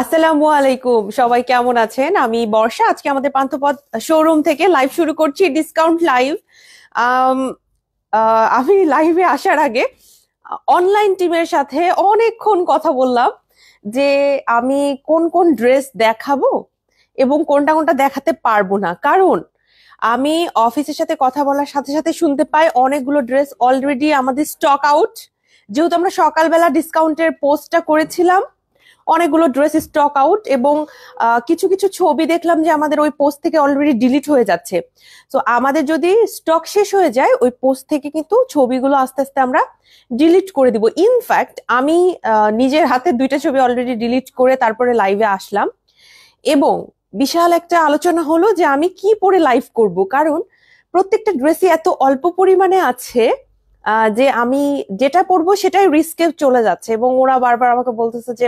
আসসালামু আলাইকুম, সবাই কেমন আছেন? আমি বর্ষা। আজকে আমাদের পান্থপথ শোরুম থেকে লাইভ শুরু করছি, ডিসকাউন্ট লাইভ। আমি লাইভে আসার আগে অনলাইন টিমের সাথে অনেকক্ষণ কথা বললাম যে আমি কোন কোন ড্রেস দেখাবো এবং কোনটা কোনটা দেখাতে পারবো না। কারণ আমি অফিসের সাথে কথা বলার সাথে সাথে শুনতে পাই অনেকগুলো ড্রেস অলরেডি আমাদের স্টক আউট। যেহেতু আমরা সকালবেলা ডিসকাউন্টের পোস্টটা করেছিলাম, অনেকগুলো ড্রেস স্টক আউট, এবং কিছু কিছু ছবি দেখলাম যে আমাদের ওই পোস্ট থেকে অলরেডি ডিলিট হয়ে যাচ্ছে। তো আমাদের যদি স্টক শেষ হয়ে যায় ওই পোস্ট থেকে কিন্তু ছবিগুলো আস্তে আস্তে আমরা ডিলিট করে দিব। ইনফ্যাক্ট আমি নিজের হাতে দুইটা ছবি অলরেডি ডিলিট করে তারপরে লাইভে আসলাম, এবং বিশাল একটা আলোচনা হলো যে আমি কি পরে লাইভ করব। কারণ প্রত্যেকটা ড্রেসই এত অল্প পরিমাণে আছে যে আমি যেটা পরবো সেটাই রিস্কে চলে যাচ্ছে, এবং ওরা বারবার আমাকে বলতেছে যে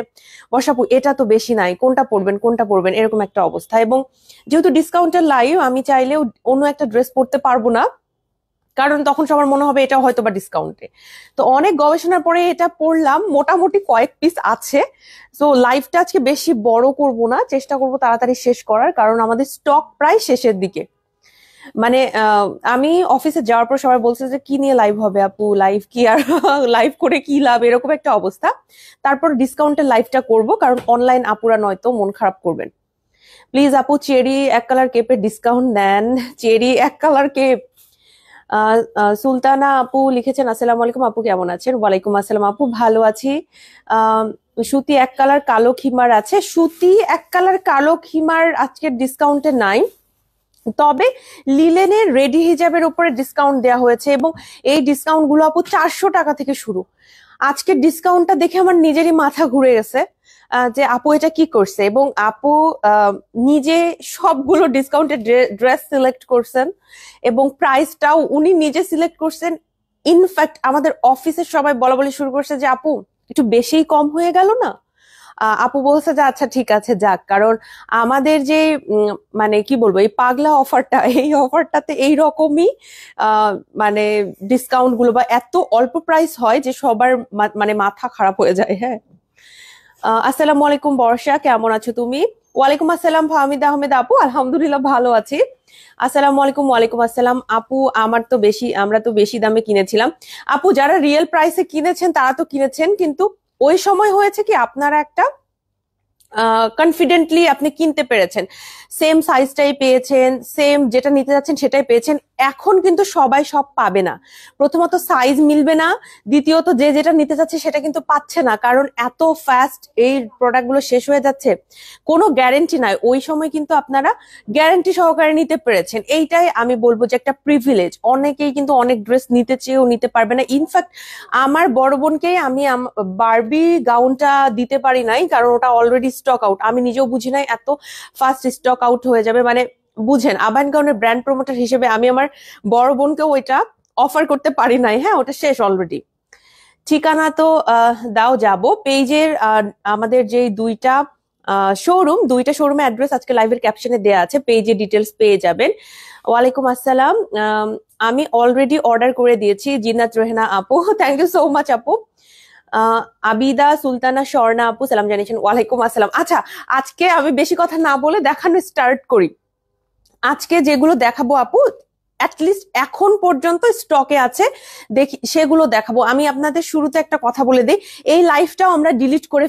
বর্ষাপু এটা তো বেশি নাই, কোনটা পরবেন কোনটা পরবেন, এরকম একটা অবস্থা। এবং যেহেতু ডিসকাউন্টের লাইভ, আমি চাইলেও অন্য একটা ড্রেস পরতে পারবো না, কারণ তখন সবার মনে হবে এটা হয়তো বা ডিসকাউন্টে। তো অনেক গবেষণার পরে এটা পড়লাম, মোটামুটি কয়েক পিস আছে। তো লাইভটা আজকে বেশি বড় করব না, চেষ্টা করব তাড়াতাড়ি শেষ করার, কারণ আমাদের স্টক প্রায় শেষের দিকে। মানে আমি অফিসে যাওয়ার পর সবাই বলছে যে কি নিয়ে লাইভ হবে আপু, লাইভ কি আর লাইভ করে কি লাভ, এরকম একটা অবস্থা। তারপর ডিসকাউন্টের লাইভটা করব, কারণ অনলাইন আপুরা নয়তো মন খারাপ করবেন। প্লিজ আপু চেরি এক কালার কেপের ডিসকাউন্ট দেন। চেরি এক কালার কেপ। সুলতানা আপু লিখেছেন আসসালামু আলাইকুম আপু, কেমন আছেন? ওয়ালাইকুম আসসালাম আপু, ভালো আছি। আহ সুতি এক কালার কালো খিমার আছে। সুতি এক কালার কালো খিমার আজকের ডিসকাউন্টে নাই, তবে লিলেনের রেডি হিজাবের উপরে ডিসকাউন্ট দেওয়া হয়েছে, এবং এই ডিসকাউন্ট গুলো আপু 400 টাকা থেকে শুরু। আজকের ডিসকাউন্টটা দেখে আমার নিজেরই মাথা ঘুরে গেছে যে আপু এটা কি করছে। এবং আপু নিজে সবগুলো ডিসকাউন্টের ড্রেস সিলেক্ট করছেন, এবং প্রাইসটাও উনি নিজে সিলেক্ট করছেন। ইনফ্যাক্ট আমাদের অফিসের সবাই বলা বলি শুরু করছে যে আপু একটু বেশিই কম হয়ে গেল না। আপু বলছে যে আচ্ছা ঠিক আছে যাক, কারণ আমাদের যে মানে কি বলবো, এই পাগলা অফারটা, এই অফারটাতে এইরকমই মানে ডিসকাউন্ট গুলো বা এত অল্প প্রাইস হয় যে সবার মানে মাথা খারাপ হয়ে যায়। হ্যাঁ, আসসালামু আলাইকুম বর্ষা, কেমন আছো তুমি? ওয়ালাইকুম আসসালাম ফাহমিদা আহমেদ আপু, আলহামদুলিল্লাহ ভালো আছি। আসসালামু আলাইকুম। ওয়ালাইকুম আসসালাম আপু, আমরা তো বেশি দামে কিনেছিলাম। আপু যারা রিয়েল প্রাইসে কিনেছেন তারা তো কিনেছেন, কিন্তু ওই সময় হয়েছে কি আপনারা একটা কনফিডেন্টলি আপনি কিনতে পেরেছেন, সেম সাইজটাই পেয়েছেন, সেম যেটা নিতে যাচ্ছেন সেটাই পেয়েছেন। এখন কিন্তু সবাই সব পাবে না। প্রথমত সাইজ মিলবে না, দ্বিতীয়ত যে যেটা নিতে যাচ্ছে সেটা কিন্তু পাচ্ছে না, কারণ এত ফাস্ট এই প্রোডাক্টগুলো শেষ হয়ে যাচ্ছে। কোনো গ্যারেন্টি নাই, ওই সময় কিন্তু আপনারা গ্যারেন্টি সহকারে নিতে পেরেছেন। এইটাই আমি বলবো যে একটা প্রিভিলেজ। অনেকেই কিন্তু অনেক ড্রেস নিতে চেয়েও নিতে পারবে না। ইনফ্যাক্ট আমার বড় বোনকেই আমি বারবি গাউনটা দিতে পারি নাই, কারণ ওটা অলরেডি স্টক আউট। আমি নিজেও বুঝি নাই এত ফাস্ট স্টক আউট হয়ে যাবে। মানে বুঝেন, আবাহন গাউনের ব্র্যান্ড প্রমোটার হিসেবে আমি আমার বড় বোনকেও ওইটা অফার করতে পারি নাই। হ্যাঁ, ওটা শেষ অলরেডি। ঠিকানা তো দাও, যাব পেজের। আমাদের যে দুইটা শোরুমে অ্যাড্রেস আজকে লাইভের ক্যাপশনে দেয়া আছে, পেজে ডিটেলস পেয়ে যাবেন। ওয়ালাইকুম আসসালাম। আমি অলরেডি অর্ডার করে দিয়েছি। জিন্নাত রেহনা আপু, থ্যাংক ইউ সো মাচ আপু। আবিদা সুলতানা স্বর্ণা আপু সালাম জানিয়েছেন। ওয়ালাইকুম আসসালাম। আচ্ছা, আজকে আমি বেশি কথা না বলে দেখানো স্টার্ট করি। আজকে যেগুলো দেখাবো আপু অ্যাটলিস্ট এখন পর্যন্ত স্টকে আছে, দেখি সেগুলো দেখাবো। আমি আপনাদের শুরুতে একটা কথা বলে দিই, এই লাইভটাও আমরা ডিলিট করে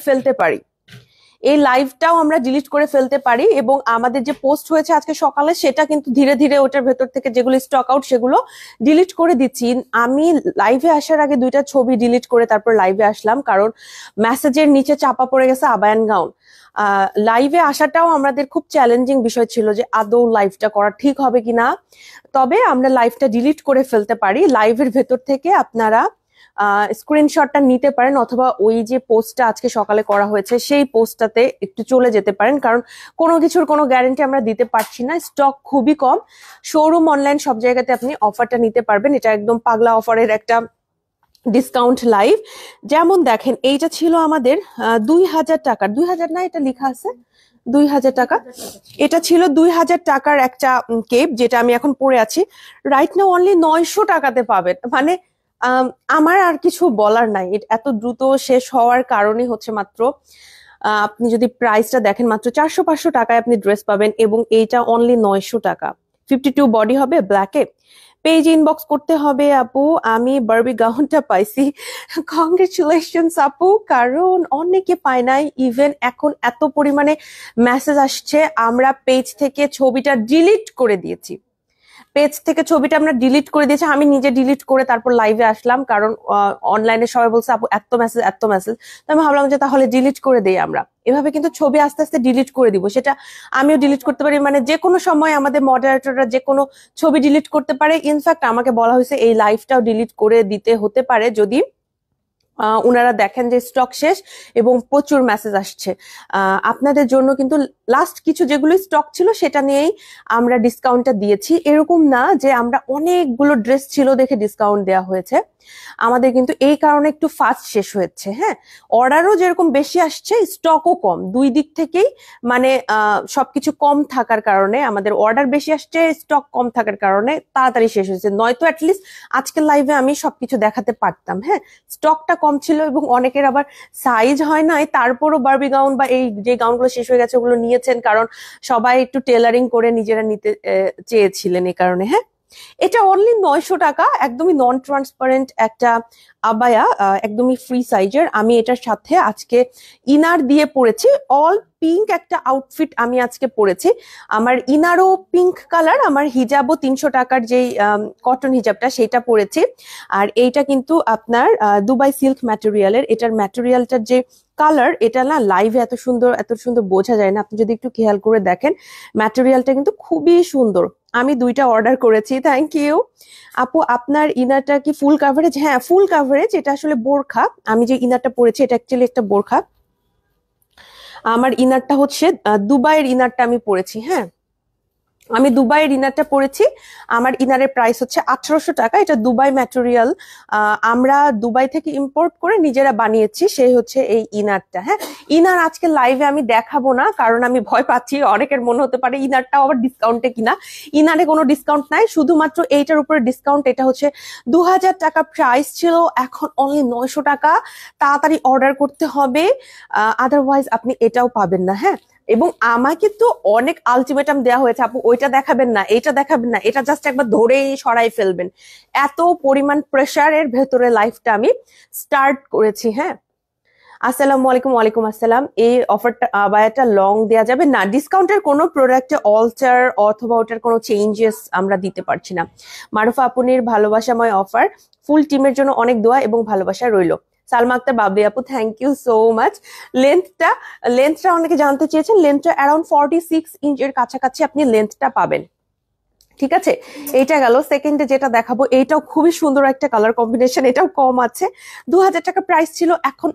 ফেলতে পারি, এবং আমাদের যে পোস্ট হয়েছে আজকে সকালে সেটা কিন্তু ধীরে ধীরে ওটার ভেতর থেকে যেগুলো স্টক আউট সেগুলো ডিলিট করে দিচ্ছি। আমি লাইভে আসার আগে দুইটা ছবি ডিলিট করে তারপর লাইভে আসলাম, কারণ মেসেজের নিচে চাপা পড়ে গেছে আবায়ান গাউন। লাইভে আসাটাও আমাদের খুব চ্যালেঞ্জিং বিষয় ছিল যে আদৌ লাইভটা করা ঠিক হবে কিনা। তবে আমরা লাইভটা ডিলিট করে ফেলতে পারি। লাইভের ভেতর থেকে আপনারা স্ক্রিনশটটা নিতে পারেন, অথবা ওই যে পোস্টটা আজকে সকালে করা হয়েছে সেই পোস্টটাতে একটু চলে যেতে পারেন, কারণ কোনো কিছুর কোনো গ্যারান্টি আমরা দিতে পারছি না, স্টক খুবই কম। শোরুম অনলাইন সব জায়গাতে আপনি অফারটা নিতে পারবেন। এটা একদম পাগলা অফারের একটা ডিসকাউন্ট লাইভ। যেমন দেখেন, এইটা ছিল আমাদের 2000 টাকার, 2000 না এটা লেখা আছে 2000 টাকা, এটা ছিল 2000 টাকার একটা কেপ, যেটা আমি এখন পরে আছি। রাইট নাও অনলি 900 টাকাতে পাবেন। মানে আমার আর কিছু বলার নাই, এত দ্রুত শেষ হওয়ার কারণে হচ্ছে মাত্র আপনি যদি প্রাইসটা দেখেন মাত্র 400-500 টাকায় আপনি ড্রেস পাবেন, এবং এইটা অনলি 900 টাকা। 52 বডি হবে ব্ল্যাকে। পেজ ইনবক্স করতে হবে আপু, আমি বারবি গাউনটা পাইছি। কংগ্রেচুলেশনস আপু, কারণ অনেকে পায় নাই। ইভেন এখন এত পরিমাণে মেসেজ আসছে, আমরা পেজ থেকে ছবিটা ডিলিট করে দিয়েছি। পেজ থেকে ছবিটা আমরা ডিলিট করে দিয়েছি, আমি নিজে ডিলিট করে তারপর লাইভে আসলাম, কারণ অনলাইনে সবাই বলছে আপু এত মেসেজ এত মেসেজ। তো আমি ভাবলাম যে তাহলে ডিলিট করে দেই আমরা। এভাবে কিন্তু ছবি আস্তে আস্তে ডিলিট করে দিব, সেটা আমিও ডিলিট করতে পারি, মানে যে কোনো সময় আমাদের মডারেটররা যে কোনো ছবি ডিলিট করতে পারে। ইনফ্যাক্ট আমাকে বলা হয়েছে এই লাইভটাও ডিলিট করে দিতে হতে পারে যদি উনারা দেখেন যে স্টক শেষ এবং প্রচুর মেসেজ আসছে। আপনাদের জন্য কিন্তু লাস্ট কিছু যেগুলো স্টক ছিল সেটা নিয়েই আমরা ডিসকাউন্টটা দিয়েছি। এরকম না যে আমরা অনেকগুলো ড্রেস ছিল দেখে ডিসকাউন্ট দেওয়া হয়েছে, আমাদের কিন্তু এই কারণে একটু ফাস্ট শেষ হয়েছে। হ্যাঁ, অর্ডারও যেরকম বেশি আসছে, স্টকও কম, দুই দিক থেকেই মানে সবকিছু কম থাকার কারণে আমাদের অর্ডার বেশি আসছে, স্টক কম থাকার কারণে তাড়াতাড়ি শেষ হয়েছে। নয়তো অ্যাটলিস্ট আজকের লাইভে আমি সবকিছু দেখাতে পারতাম। হ্যাঁ, স্টকটা কম ছিল এবং অনেকের আবার সাইজ হয় নাই, তারপরও বারবি গাউন বা এই যে গাউনগুলো শেষ হয়ে গেছে ওগুলো নিয়েছেন, কারণ সবাই একটু টেলারিং করে নিজেরা নিতে চেয়েছিলেন এই কারণে। হ্যাঁ, এটা অনলি 900 টাকা, একদমই নন ট্রান্সপারেন্ট একটা আবায়া, একদমই ফ্রি সাইজের। আমি এটার সাথে আজকে ইনার দিয়ে পরেছি, অল পিঙ্ক একটা আউটফিট আমি আজকে পরেছি। আমার ইনারও পিঙ্ক কালার, আমার হিজাবও 300 টাকার যেই কটন হিজাবটা সেটা পরেছি। আর এইটা কিন্তু আপনার দুবাই সিল্ক ম্যাটেরিয়ালের। এটার ম্যাটেরিয়ালটার যে কালার, এটা না লাইভে এত সুন্দর বোঝা যায় না, আপনি যদি একটু খেয়াল করে দেখেন ম্যাটেরিয়ালটা কিন্তু খুবই সুন্দর। আমি 2টা অর্ডার করেছি, থ্যাংক ইউ আপু। আপনার ইনারটা কি ফুল কাভারেজ? হ্যাঁ, ফুল কাভারেজ। এটা আসলে বোরখা, আমি যে ইনারটা পরেছি এটা অ্যাকচুয়ালি একটা বোরখা। আমার ইনারটা হচ্ছে দুবাইয়ের ইনারটা আমি পরেছি। হ্যাঁ, আমি দুবাইয়ের ইনারটা পরেছি, আমার ইনারের প্রাইস হচ্ছে 1800 টাকা। এটা দুবাই ম্যাটেরিয়াল, আমরা দুবাই থেকে ইম্পোর্ট করে নিজেরা বানিয়েছি, সেই হচ্ছে এই ইনারটা। হ্যাঁ, ইনার আজকে লাইভে আমি দেখাবো না, কারণ আমি ভয় পাচ্ছি অনেকের মনে হতে পারে ইনারটাও আবার ডিসকাউন্টে কিনা। ইনারে কোনো ডিসকাউন্ট নাই, শুধুমাত্র এইটার উপরে ডিসকাউন্ট। এটা হচ্ছে 2000 টাকা প্রাইস ছিল, এখন অনলি 900 টাকা। তাড়াতাড়ি অর্ডার করতে হবে, আদারওয়াইজ আপনি এটাও পাবেন না। হ্যাঁ, এবং আমাকে তো অনেক আলটিমেটাম দেওয়া হয়েছে, আপু ওইটা দেখাবেন না, এটা দেখাবেন না, এটা জাস্ট একবার ধরেই সরাই ফেলবেন। এত পরিমাণ প্রেশারের ভেতরে লাইফটা আমি স্টার্ট করেছি। হ্যাঁ, আসসালামু আলাইকুম। ওয়ালাইকুম আসসালাম। এই অফারটা আবায়াটা লং দেওয়া যাবে না, ডিসকাউন্টের কোনো প্রোডাক্টে অল্টার অথবা ওটার কোনো চেঞ্জেস আমরা দিতে পারছি না। মারুফা আপুনির ভালোবাসাময় অফার, ফুল টিমের জন্য অনেক দোয়া এবং ভালোবাসা রইল। সালমা আক্তার বাবলি আপু, থ্যাংক ইউ সো মাচ। লেন্থটা অনেকে জানতে চেয়েছেন, লেন্থটা অ্যারাউন্ড 46 ইঞ্চের কাছাকাছি আপনি লেন্থটা পাবেন। ঠিক আছে, এইটা গেল। সেকেন্ডে যেটা দেখাবো, এইটাও খুবই সুন্দর একটা কালার কম্বিনেশন, এটাও কম আছে। 2000 টাকা প্রাইস ছিল, এখন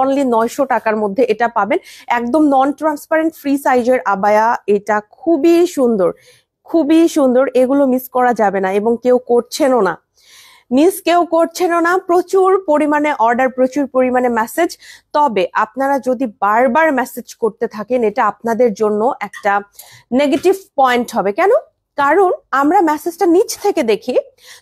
অনলি 900 টাকার মধ্যে এটা পাবেন। একদম নন ট্রান্সপারেন্ট ফ্রি সাইজের আবায়া, এটা খুবই সুন্দর। এগুলো মিস করা যাবে না, এবং কেউ করছেনও না। প্রচুর পরিমাণে অর্ডার, প্রচুর পরিমাণে মেসেজ। তবে আপনারা যদি বারবার মেসেজ করতে থাকেন, এটা আপনাদের জন্য একটা নেগেটিভ পয়েন্ট হবে। কেন? কারণ আমরা মেসেজটা নিচ থেকে দেখি,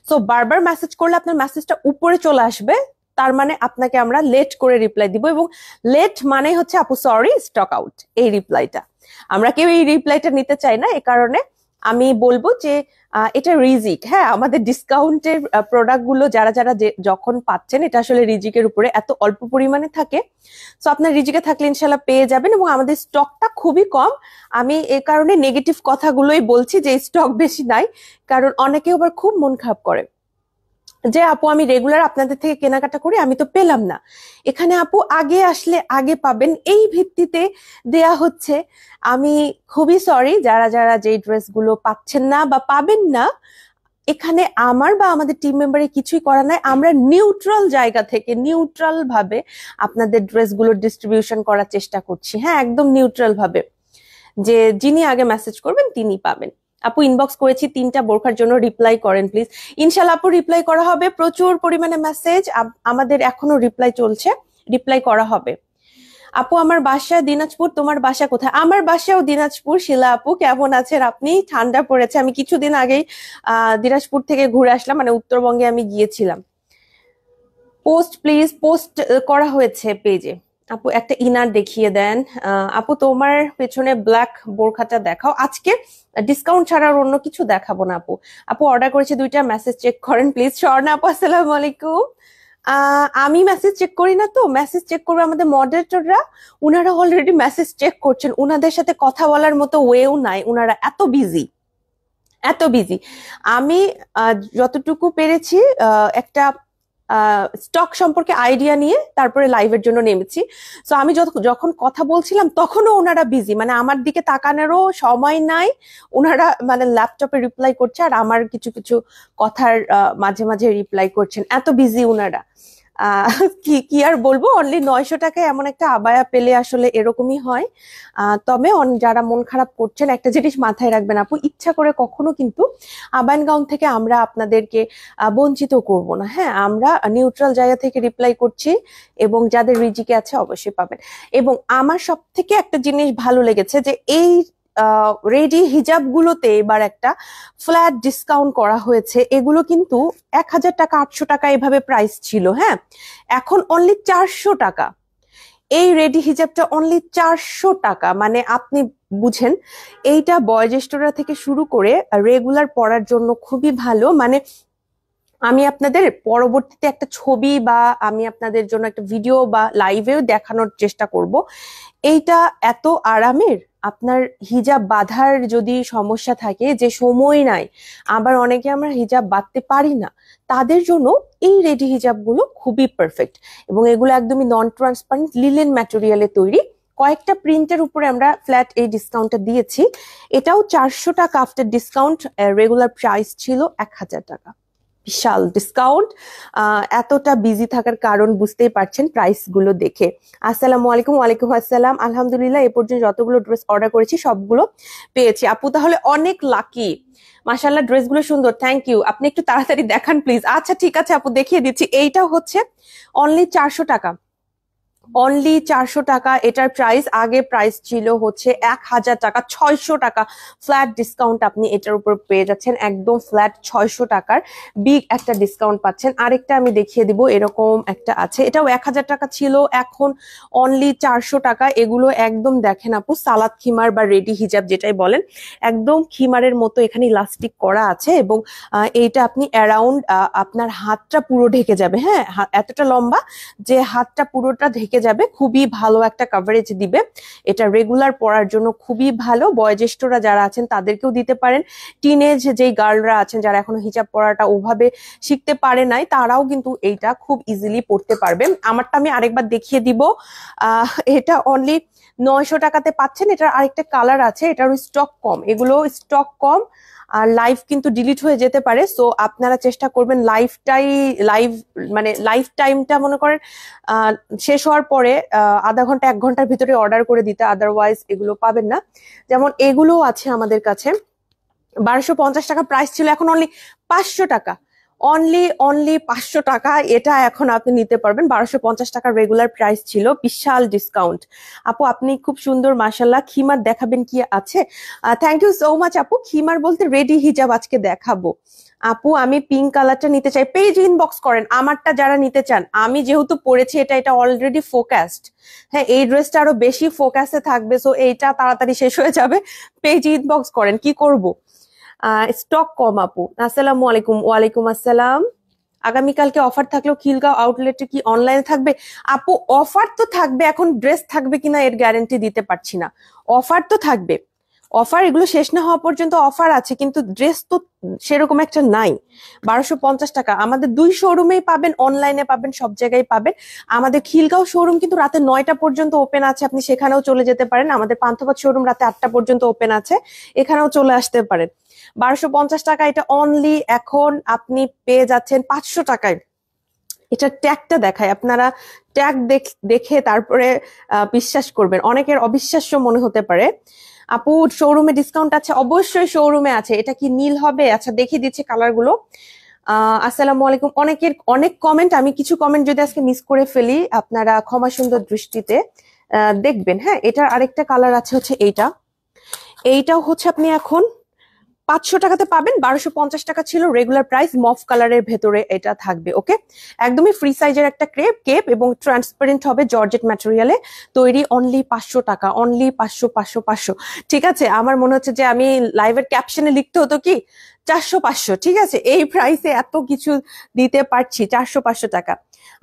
তো বারবার মেসেজ করলে আপনার মেসেজটা উপরে চলে আসবে, তার মানে আপনাকে আমরা লেট করে রিপ্লাই দিব, এবং লেট মানে হচ্ছে আপু সরি স্টক আউট, এই রিপ্লাইটা আমরা কেউ এই রিপ্লাইটা নিতে চাই না। এ কারণে আমি বলবো যে এটা রিজিক। হ্যাঁ, আমাদের ডিসকাউন্টের প্রোডাক্ট গুলো যারা যখন পাচ্ছেন, এটা আসলে রিজিকের উপরে এত অল্প পরিমাণে থাকে। তো আপনার রিজিকে থাকলে ইনশাল্লাহ পেয়ে যাবেন, এবং আমাদের স্টকটা খুবই কম। আমি এ কারণে নেগেটিভ কথাগুলোই বলছি যে স্টক বেশি নাই, কারণ অনেকে আবার খুব মন খারাপ করে যে আপু আমি রেগুলার আপনাদের থেকে কেনাকাটা করি, আমি তো পেলাম না। এখানে আপু আগে আসলে আগে পাবেন, এই ভিত্তিতে দেয়া হচ্ছে। আমি খুবই সরি যারা যেই ড্রেসগুলো পাচ্ছেন না বা পাবেন না। এখানে আমার বা আমাদের টিম মেম্বারের কিছুই করা নাই, আমরা নিউট্রাল জায়গা থেকে নিউট্রাল ভাবে আপনাদের ড্রেসগুলো ডিস্ট্রিবিউশন করার চেষ্টা করছি। হ্যাঁ, একদম নিউট্রাল ভাবে, যে যিনি আগে মেসেজ করবেন তিনি পাবেন। আপু ইনবক্স করেছি 3টা বোরখার জন্য, রিপ্লাই করেন প্লিজ। ইনশাল্লাহ আপু রিপ্লাই করা হবে, প্রচুর পরিমাণে মেসেজ আমাদের এখনো রিপ্লাই চলছে, রিপ্লাই করা হবে। আপু আমার বাসা দিনাজপুর, তোমার বাসা কোথায়? আমার বাসাও দিনাজপুর। শিলা আপু কেমন আছেন আপনি? ঠান্ডা পড়েছে, আমি কিছুদিন আগেই দিনাজপুর থেকে ঘুরে আসলাম, মানে উত্তরবঙ্গে আমি গিয়েছিলাম। পোস্ট প্লিজ, পোস্ট করা হয়েছে পেজে। আপু একটা ইনার দেখিয়ে দেন। আপু তোমার পেছনে ব্ল্যাক বোরখাটা দেখাও। আজকে ডিসকাউন্ট ছাড়া আর অন্য কিছু দেখাবো না আপু। আপু অর্ডার করেছি দুইটা, মেসেজ চেক করেন প্লিজ। স্বর্ণা আপু আসসালামু আলাইকুম। আমি মেসেজ চেক করি না, তো মেসেজ চেক করবে আমাদের মডারেটররা। উনারা অলরেডি মেসেজ চেক করছেন, উনাদের সাথে কথা বলার মতো ওয়েও নাই, উনারা এত বিজি এত বিজি। আমি যতটুকু পেরেছি একটা স্টক সম্পর্কে আইডিয়া নিয়ে তারপরে লাইভের জন্য নেমেছি। সো আমি যখন কথা বলছিলাম তখনও ওনারা বিজি, মানে আমার দিকে তাকানোরও সময় নাই। ওনারা মানে ল্যাপটপে রিপ্লাই করছে আর আমার কিছু কিছু কথার মাঝে মাঝে রিপ্লাই করছেন, এত বিজি ওনারা। কি কি আর বলবো, অনলি 900 টাকায় এমন একটা আবায়া পেলে আসলে এরকমই হয়। তবে যারা মন খারাপ করছেন একটা জিনিস মাথায় রাখবেন আপু, ইচ্ছা করে কখনো কিন্তু আবায়ান গাউন থেকে আমরা আপনাদেরকে বঞ্চিত করব না। হ্যাঁ, আমরা নিউট্রাল জায়গা থেকে রিপ্লাই করছি এবং যাদের রিজিকে আছে অবশ্যই পাবেন। এবং আমার সব থেকে একটা জিনিস ভালো লেগেছে যে এই রেডি হিজাব গুলোতে এবার একটা ফ্ল্যাট ডিসকাউন্ট করা হয়েছে। এগুলো কিন্তু 1000 টাকা 800 টাকা এভাবে প্রাইস ছিল, হ্যাঁ, এখন অনলি 400 টাকা। এই রেডি হিজাবটা অনলি 400 টাকা, মানে আপনি বুঝেন এইটা বয়োজ্যেষ্ঠরা থেকে শুরু করে রেগুলার পরার জন্য খুবই ভালো। মানে আমি আপনাদের পরবর্তীতে একটা ছবি বা আমি আপনাদের জন্য একটা ভিডিও বা লাইভেও দেখানোর চেষ্টা করব। এইটা এত আরামের, আপনার হিজাব বাঁধার যদি সমস্যা থাকে, যে সময় নাই, আবার অনেকে আমরা হিজাব বাঁধতে পারি না, তাদের জন্য এই রেডি হিজাবগুলো খুবই পারফেক্ট। এবং এগুলো একদমই নন ট্রান্সপারেন্ট লিলেন ম্যাটেরিয়ালে তৈরি। কয়েকটা প্রিন্টের উপরে আমরা ফ্ল্যাট এই ডিসকাউন্টটা দিয়েছি। এটাও 400 টাকা আফটার ডিসকাউন্ট, রেগুলার প্রাইস ছিল 1000 টাকা। বিশাল ডিসকাউন্ট। এতটা বিজি থাকার কারণ বুঝতেই পারছেন প্রাইস গুলো দেখে। আসসালামু আলাইকুম। ওয়ালাইকুম আসসালাম। আলহামদুলিল্লাহ, এ পর্যন্ত যতগুলো ড্রেস অর্ডার করেছি সবগুলো পেয়েছি। আপু তাহলে অনেক লাকি। মাশাআল্লাহ, ড্রেসগুলো সুন্দর, থ্যাংক ইউ। আপনি একটু তাড়াতাড়ি দেখান প্লিজ। আচ্ছা ঠিক আছে আপু, দেখিয়ে দিচ্ছি। এইটা হচ্ছে অনলি 400 টাকা, অনলি 400 টাকা এটার প্রাইস। আগে প্রাইস ছিল হচ্ছে 1000 টাকা, 600 টাকা ফ্ল্যাট ডিসকাউন্ট আপনি এটার উপর পেয়ে যাচ্ছেন, একদম ফ্ল্যাট 600 টাকার বিগ একটা ডিসকাউন্ট পাচ্ছেন। আরেকটা আমি দেখিয়ে দিব, এরকম একটা আছে, এটাও 1000 টাকা ছিল, এখন অনলি 400 টাকা। এগুলো একদম দেখেন আপু সালাদ খিমার বা রেডি হিজাব যেটাই বলেন, একদম খিমারের মতো এখানে ইলাস্টিক করা আছে। এবং এইটা আপনি অ্যারাউন্ড আপনার হাতটা পুরো ঢেকে যাবে, হ্যাঁ, এতটা লম্বা যে হাতটা পুরোটা ঢেকে যাবে, খুবই ভালো একটা কভারেজ দিবে। এটা রেগুলার পরার জন্য খুবই ভালো। বয়োজ্যেষ্ঠরা যারা আছেন তাদেরকেও দিতে পারেন, টিনেজ যেই গার্লরা আছেন যারা এখনো হিজাব পরাটা ওভাবে শিখতে পারে নাই, তারাও কিন্তু এইটা খুব ইজিলি পড়তে পারবে। আমারটা আমি আরেকবার দেখিয়ে দিব। এটা অনলি 900 টাকাতে পাচ্ছেন। এটার আরেকটা কালার আছে, এটার স্টক কম, এগুলো স্টক কম আর লাইভ কিন্তু ডিলিট হয়ে যেতে পারে। সো আপনারা চেষ্টা করবেন লাইফ টাইমটা মনে করেন শেষ হওয়ার পরে আধা ঘন্টা 1 ঘন্টার ভিতরে অর্ডার করে দিতে, আদারওয়াইজ এগুলো পাবেন না। যেমন এগুলো আছে আমাদের কাছে, 1250 টাকা প্রাইস ছিল, এখন অনলি 500 টাকা। অনলি 500 টাকা এটা এখন আপনি নিতে পারবেন। 1250 টাকা রেগুলার প্রাইস ছিল, বিশাল ডিসকাউন্ট। আপু আপনি খুব সুন্দর, মাশাল্লাহ। খিমার দেখাবেন কি আছে? থ্যাংক ইউ সো মাচ আপু। খিমার বলতে রেডি হিজাব আজকে দেখাবো। আপু আমি পিঙ্ক কালারটা নিতে চাই, পেজ ইনবক্স করেন। আমারটা যারা নিতে চান, আমি যেহেতু পরেছি এটা অলরেডি ফোকাসড, হ্যাঁ, এই ড্রেসটা আরো বেশি ফোকাসে থাকবে, সো এইটা তাড়াতাড়ি শেষ হয়ে যাবে। পেজ ইনবক্স করেন, কি করব। স্টক কম আপু। আসসালামু আলাইকুম। ওয়ালাইকুম আসসালাম। আগামীকালকে অফার থাকলেও খিলগাঁও আউটলেটে কি অনলাইনে থাকবে? আপু অফার তো থাকবে, এখন ড্রেস থাকবে কিনা এর গ্যারান্টি দিতে পারছি না। অফার তো থাকবে, অফার এগুলো শেষ না হওয়া পর্যন্ত অফার আছে, কিন্তু ড্রেস তো সেরকম একটা নাই। 1250 টাকা আমাদের 2 শোরুমেই পাবেন, অনলাইনে পাবেন, সব জায়গায় পাবেন। আমাদের খিলগাঁও শোরুম কিন্তু রাতে 9টা পর্যন্ত ওপেন আছে, আপনি সেখানেও চলে যেতে পারেন। আমাদের পান্থপথ শোরুম রাতে 8টা পর্যন্ত ওপেন আছে, এখানেও চলে আসতে পারেন। 1250 টাকা এটা অনলি এখন আপনি পেয়ে যাচ্ছেন 500 টাকায়। এটা ট্যাগটা দেখায়, আপনারা ট্যাগ দেখে তারপরে বিশ্বাস করবেন, অনেকের অবিশ্বাস্য মনে হতে পারে। আপু শোরুমে ডিসকাউন্ট আছে? অবশ্যই শোরুমে আছে। এটা কি নীল হবে? আচ্ছা দেখিয়ে দিচ্ছি কালার গুলো। আসসালামু আলাইকুম। অনেক কমেন্ট, আমি কিছু কমেন্ট যদি আজকে মিস করে ফেলি আপনারা ক্ষমা সুন্দর দৃষ্টিতে দেখবেন। হ্যাঁ, এটার আরেকটা কালার আছে হচ্ছে এইটাও হচ্ছে আপনি এখন 500 টাকাতে পাবেন। 1250 টাকা ছিল রেগুলার প্রাইস। মফ কালারের ভেতরে এটা থাকবে। ওকে, একদমই ফ্রি সাইজের একটা কেপ এবং ট্রান্সপারেন্ট হবে, জর্জেট ম্যাটেরিয়ালে তৈরি। অনলি 500 টাকা, অনলি 500। ঠিক আছে, আমার মনে হচ্ছে যে আমি লাইভের ক্যাপশনে লিখতে হতো কি 400-500। ঠিক আছে, এই প্রাইসে এত কিছু দিতে পারছি। 400-500 টাকা।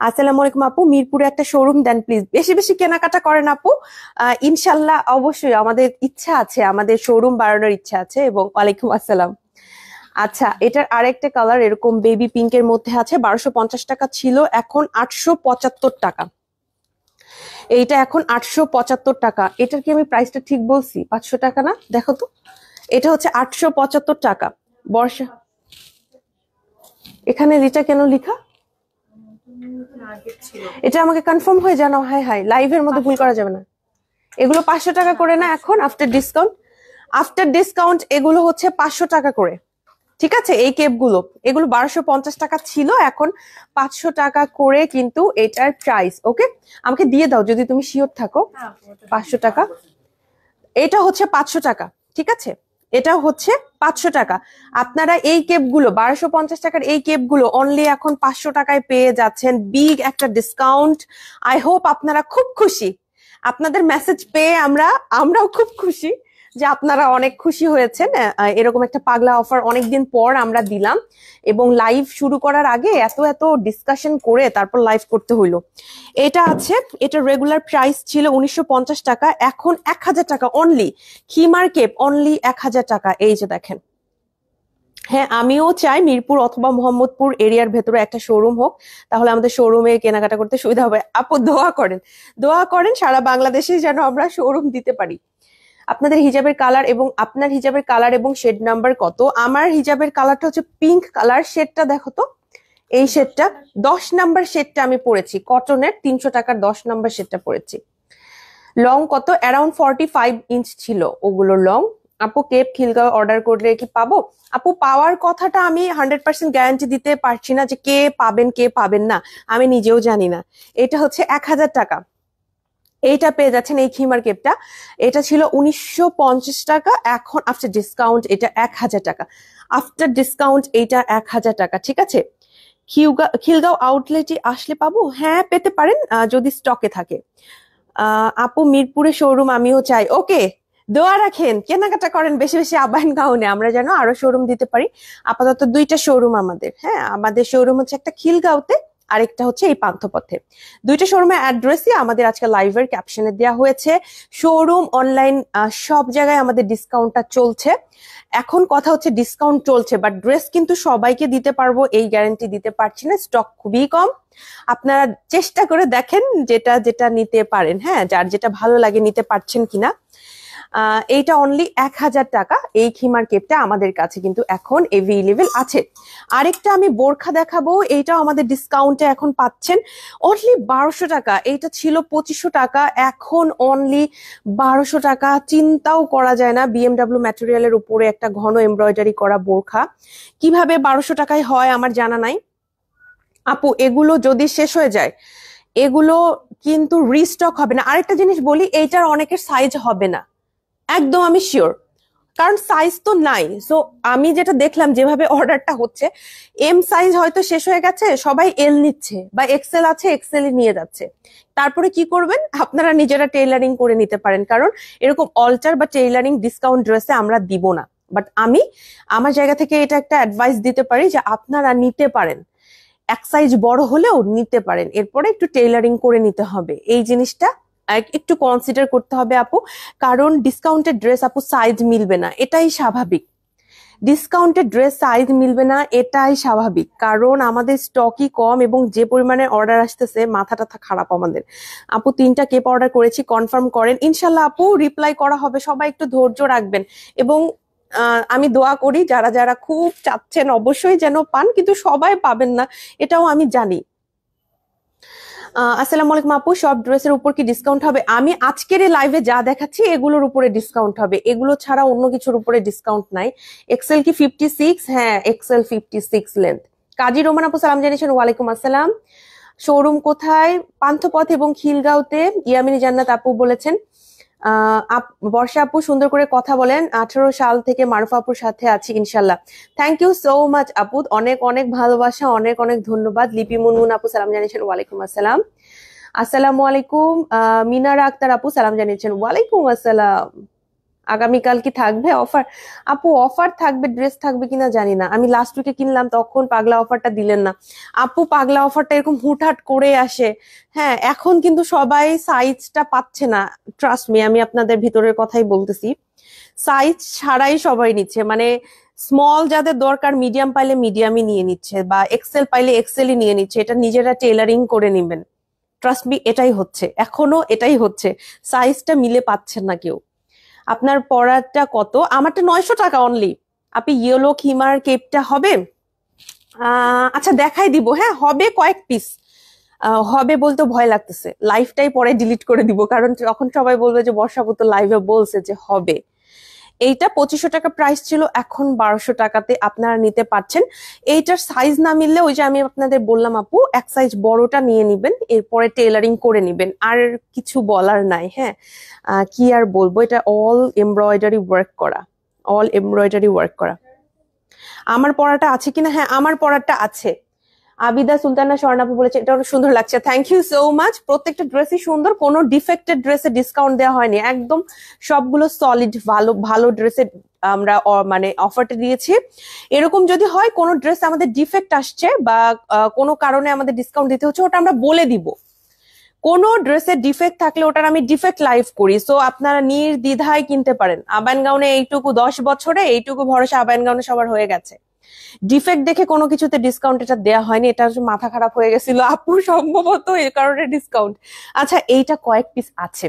আসসালামু আলাইকুম আপু, মিরপুরে একটা শোরুম দেন প্লিজ। বেশি বেশি কেনাকাটা করেন আপু, ইনশাল্লাহ অবশ্যই আমাদের ইচ্ছা আছে, আমাদের শোরুম বাড়ানোর ইচ্ছা আছে। এবং ওয়ালাইকুম আসসালাম। আচ্ছা, এটার আরেকটা কালার এরকম বেবি পিঙ্কের মধ্যে আছে। 1250 টাকা ছিল, এখন 875 টাকা। এইটা এখন 875 টাকা। এটার কি আমি প্রাইসটা ঠিক বলছি? 500 টাকা না? দেখো তো, এটা হচ্ছে 875 টাকা। বর্ষা, এখানে এটা কেন লিখা? এটা আমাকে কনফার্ম হয়ে জানাও। হাই হাই, লাইভের মধ্যে ভুল করা যাবে না। এগুলো 500 টাকা করে না এখন আফটার ডিসকাউন্ট? আফটার ডিসকাউন্ট এগুলো হচ্ছে 500 টাকা করে। ঠিক আছে, এই কেপগুলো এগুলো 1250 টাকা ছিল, এখন 500 টাকা করে কিন্তু এটার প্রাইস। ওকে, আমাকে দিয়ে দাও যদি তুমি শিওর থাকো। 500 টাকা, এটা হচ্ছে 500 টাকা। ঠিক আছে, এটা হচ্ছে 500 টাকা। আপনারা এই কেপগুলো 1250 টাকার এই কেপগুলো অনলি এখন 500 টাকায় পেয়ে যাচ্ছেন। বিগ একটা ডিসকাউন্ট। আই হোপ আপনারা খুব খুশি। আপনাদের মেসেজ পেয়ে আমরাও খুব খুশি যে আপনারা অনেক খুশি হয়েছেন। এরকম একটা পাগলা অফার অনেকদিন পর আমরা দিলাম, এবং লাইভ শুরু করার আগে এত এত ডিসকাশন করে তারপর লাইভ করতে হইলো। এটা আছে, এটা রেগুলার প্রাইস ছিল 1950 টাকা, এখন 1000 টাকা অনলি। খিমার কেপ অনলি 1000 টাকা। এই যে দেখেন। হ্যাঁ, আমিও চাই মিরপুর অথবা মোহাম্মদপুর এরিয়ার ভেতরে একটা শোরুম হোক, তাহলে আমাদের শোরুমে কেনাকাটা করতে সুবিধা হবে। আপু দোয়া করেন, দোয়া করেন সারা বাংলাদেশে যেন আমরা শোরুম দিতে পারি। আপনাদের হিজাবের কালার এবং আপনার হিজাবের কালার এবং শেড নাম্বার কত? আমার হিজাবের কালারটা হচ্ছে পিঙ্ক কালার। শেডটা দেখো তো, এই শেডটা 10 নাম্বার শেডটা আমি পরেছি, কটনের 300 টাকার 10 নাম্বার শেডটা পরেছি। লং কত? অ্যারাউন্ড 45 ইঞ্চ ছিল ওগুলোর লং। আপু কেপ খিলগাঁও অর্ডার করলে কি পাবো? আপু পাওয়ার কথাটা আমি 100% গ্যারান্টি দিতে পারছি না যে কে পাবেন কে পাবেন না, আমি নিজেও জানি না। এটা হচ্ছে 1000 টাকা। এইটা পেয়ে যাচ্ছেন, এই খিমার কেপটা। এটা ছিল 1950 টাকা, এখন আফটার ডিসকাউন্ট এটা 1000 টাকা। আফটার ডিসকাউন্ট এইটা 1000 টাকা। ঠিক আছে, খিলগাঁও আউটলেটে আসলে পাবো? হ্যাঁ পেতে পারেন, যদি স্টকে থাকে। আপু মিরপুরে শোরুম আমিও চাই। ওকে, দোয়া রাখেন, কেনাকাটা করেন বেশি বেশি আবাহন গাউনে, আমরা যেন আরো শোরুম দিতে পারি। আপাতত 2টা শোরুম আমাদের। হ্যাঁ, আমাদের শোরুম হচ্ছে একটা খিলগাঁওতে, আরেকটা হচ্ছে এই পান্থপথে। 2টা শোরুমের অ্যাড্রেসই আমাদের আজকে লাইভের ক্যাপশনে দেওয়া হয়েছে। শোরুম, অনলাইন, সব জায়গায় আমাদের ডিসকাউন্টটা চলছে। এখন কথা হচ্ছে ডিসকাউন্ট চলছে, বাট ড্রেস কিন্তু সবাইকে দিতে পারবো এই গ্যারান্টি দিতে পারছি না, স্টক খুবই কম। আপনারা চেষ্টা করে দেখেন যেটা যেটা নিতে পারেন, হ্যাঁ, যার যেটা ভালো লাগে নিতে পারছেন কিনা। এইটা অনলি 1000 টাকা। এই খিমার কেপটা আমাদের কাছে কিন্তু এখন এভেইলেবল আছে। আরেকটা আমি বোরখা দেখাবো, এইটাও আমাদের ডিসকাউন্টে এখন পাচ্ছেন অনলি 1200 টাকা। এইটা ছিল 2500 টাকা, এখন অনলি 1200 টাকা। চিন্তাও করা যায় না, বিএমডাব্লিউ ম্যাটেরিয়ালের উপরে একটা ঘন এমব্রয়ডারি করা বোরখা কিভাবে 1200 টাকায় হয় আমার জানা নাই। আপু এগুলো যদি শেষ হয়ে যায় এগুলো কিন্তু রিস্টক হবে না। আরেকটা জিনিস বলি, এইটার অনেকের সাইজ হবে না, একদম আমি শিওর, কারণ সাইজ তো নাই। সো আমি যেটা দেখলাম যেভাবে অর্ডারটা হচ্ছে, এম সাইজ হয়তো শেষ হয়ে গেছে, সবাই এল নিচ্ছে, বা এক্সেল আছে এক্সেল নিয়ে যাচ্ছে। তারপরে কি করবেন, আপনারা নিজেরা টেইলারিং করে নিতে পারেন, কারণ এরকম অল্টার বা টেইলারিং ডিসকাউন্ট ড্রেসে আমরা দিব না। বাট আমি আমার জায়গা থেকে এটা একটা অ্যাডভাইস দিতে পারি যে আপনারা নিতে পারেন, এক সাইজ বড় হলেও নিতে পারেন, এরপরে একটু টেইলারিং করে নিতে হবে। এই জিনিসটা একটু কনসিডার করতে হবে আপু, কারণ ডিসকাউন্টেড ড্রেস আপু সাইজ মিলবে না, এটাই স্বাভাবিক। ডিসকাউন্টেড ড্রেস সাইজ মিলবে না, এটাই স্বাভাবিক, কারণ আমাদের স্টকই কম এবং যে পরিমাণে অর্ডার আসতেছে মাথা টাথা খারাপ আমাদের। আপু 3টা কেপ অর্ডার করেছি, কনফার্ম করেন। ইনশাল্লাহ আপু রিপ্লাই করা হবে, সবাই একটু ধৈর্য রাখবেন। এবং আমি দোয়া করি যারা যারা খুব চাচ্ছেন অবশ্যই যেন পান, কিন্তু সবাই পাবেন না এটাও আমি জানি। আসসালামু আলাইকুম আপু, সব ড্রেসের উপর কি ডিসকাউন্ট হবে? আমি আজকের এই লাইভে যা দেখাচ্ছি এগুলোর উপরে ডিসকাউন্ট হবে, এগুলো ছাড়া অন্য কিছুর উপরে ডিসকাউন্ট নাই। এক্সেল কি 56? হ্যাঁ এক্সেল 56 লেন্থ। কাজী রোমান আপু সালাম জানিয়েছেন। ওয়ালাইকুম আসসালাম। শোরুম কোথায়? পান্থপথ এবং খিলগাঁওতে। ইয়ামিনী জান্নাত আপু বলেছেন বর্ষা আপু সুন্দর করে কথা বলেন, 18 সাল থেকে মারুফা আপুর সাথে আছি ইনশাল্লাহ। থ্যাংক ইউ সো মাচ আপু, অনেক অনেক ভালোবাসা, অনেক অনেক ধন্যবাদ। লিপি মুনমুন আপু সালাম জানিয়েছেন, ওয়ালাইকুম আসসালাম। আসসালামু আলাইকুম। মিনারা আক্তার আপু সালাম জানিয়েছেন, ওয়ালাইকুম আসসালাম। আগামীকাল কি থাকবে অফার? আপু অফার থাকবে, ড্রেস থাকবে কিনা জানি না। আমি লাস্ট উইকে কিনলাম, তখন পাগলা অফারটা দিলেন না। আপু পাগলা অফারটা এরকম হুটহাট করে আসে। হ্যাঁ, এখন কিন্তু সবাই সাইজটা পাচ্ছে না। ট্রাস্ট মি, আমি আপনাদের ভিতরের কথাই বলতেছি। সাইজ ছাড়াই সবাই নিচ্ছে, মানে স্মল যাদের দরকার মিডিয়াম পাইলে মিডিয়ামই নিয়ে নিচ্ছে, বা এক্সেল পাইলে এক্সেলই নিয়ে নিচ্ছে। এটা নিজেরা টেলারিং করে নিবেন। ট্রাস্ট মি, এটাই হচ্ছে, এখনো এটাই হচ্ছে। সাইজটা মিলে পাচ্ছেন না কেউ। আপনার পড়াটা কত? আমারটা 900 টাকা অনলি। আপনি ইয়েলো খিমার কেপটা হবে? আচ্ছা দেখাই দিব। হ্যাঁ হবে, কয়েক পিস হবে। বলতে ভয় লাগতেছে, লাইভটাই পরে ডিলিট করে দিব, কারণ তখন সবাই বলবে যে বর্ষাপু তো লাইভে বলছে যে হবে। এইটা 2500 টাকা প্রাইস ছিল, এখন 1200 টাকাতে আপনারা নিতে পারছেন। এইটার সাইজ না মিললে ওই যে আমি আপনাদের বললাম আপু, এক সাইজ বড়টা নিয়ে নিবেন, এরপরে টেলারিং করে নিবেন। আর কিছু বলার নাই। হ্যাঁ, কি আর বলবো, এটা অল এমব্রয়ডারি ওয়ার্ক করা, অল এমব্রয়ডারি ওয়ার্ক করা। আমার পড়াটা আছে কিনা? হ্যাঁ আমার পড়াটা আছে। আবিদা সুলতানা স্বর্ণাপু বলেছে এটা অনেক সুন্দর লাগছে, থ্যাংক ইউ সো মাচ। প্রত্যেকটা ড্রেসই সুন্দর, কোনো ডিফেক্টেড ড্রেসে ডিসকাউন্ট দেওয়া হয়নি, একদম সবগুলো সলিড ভালো ভালো ড্রেসে আমরা মানে অফারটা দিয়েছি। এরকম যদি হয় কোনো ড্রেস আমাদের ডিফেক্ট আসছে বা কোনো কারণে আমাদের ডিসকাউন্ট দিতে হচ্ছে, ওটা আমরা বলে দিব। কোনো ড্রেসের ডিফেক্ট থাকলে ওটার আমি ডিফেক্ট লাইভ করি, সো আপনারা নির্দ্বিধায় কিনতে পারেন। আবায়ন গাউনে এইটুকু 10 বছরে এইটুকু ভরসা আবায়ন গাউনে সবার হয়ে গেছে। ডিফেক্ট দেখে কোনো কিছুতে ডিসকাউন্ট এটা দেওয়া হয়নি, এটা মাথা খারাপ হয়ে গেছিল আপু সম্ভবত, এই কারণে ডিসকাউন্ট। আচ্ছা এইটা কয়েক পিস আছে,